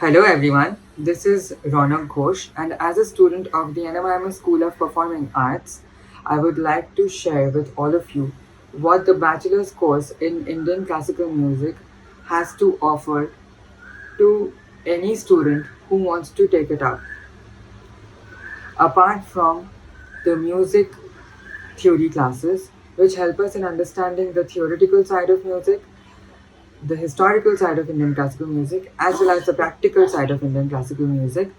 Hello everyone, this is Rounak and as a student of the NMIMS School of Performing Arts, I would like to share with all of you what the bachelor's course in Indian classical music has to offer to any student who wants to take it up. Apart from the music theory classes, which help us in understanding the theoretical side of music, the historical side of Indian classical music, as well as the practical side of Indian classical music.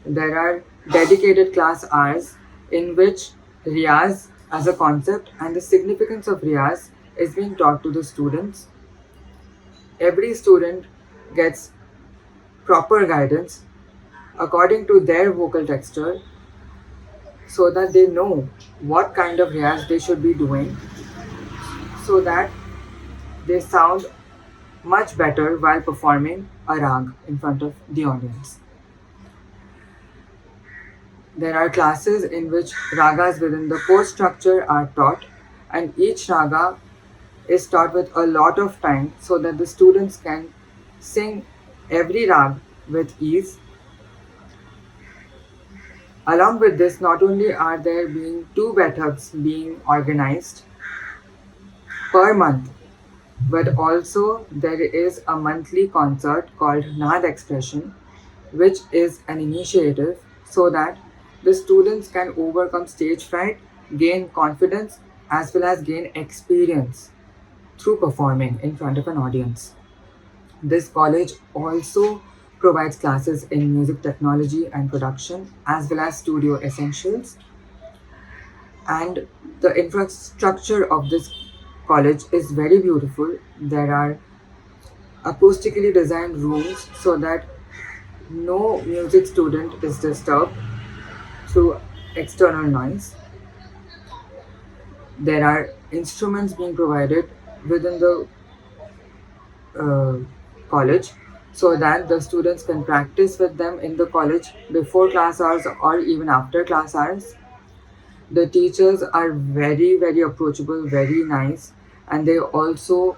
There are dedicated class hours in which Riyaz as a concept and the significance of Riyaz is being taught to the students. Every student gets proper guidance according to their vocal texture so that they know what kind of Riyaz they should be doing so that they sound much better while performing a rag in front of the audience. There are classes in which ragas within the course structure are taught, and each raga is taught with a lot of time so that the students can sing every rag with ease. Along with this, not only are there being two Baithaks being organized per month, but also there is a monthly concert called Nad Expression, which is an initiative so that the students can overcome stage fright, gain confidence, as well as gain experience through performing in front of an audience. This college also provides classes in music technology and production, as well as studio essentials. And the infrastructure of this college is very beautiful. There are acoustically designed rooms so that no music student is disturbed through external noise. There are instruments being provided within the uh, college so that the students can practice with them in the college before class hours or even after class hours. The teachers are very, very approachable, very nice, and they also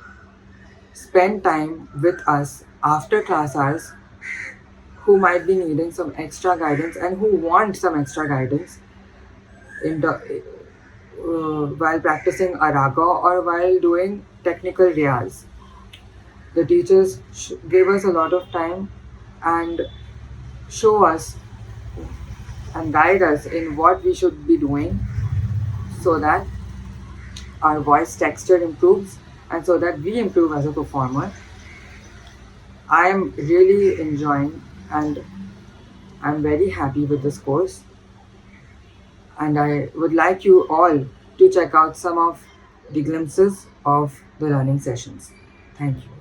spend time with us after class hours who might be needing some extra guidance and who want some extra guidance in the while practicing a raga or while doing technical riyaz. The teachers gave us a lot of time and show us and guide us in what we should be doing so that our voice texture improves and so that we improve as a performer. I am really enjoying and I'm very happy with this course, and I would like you all to check out some of the glimpses of the learning sessions. Thank you.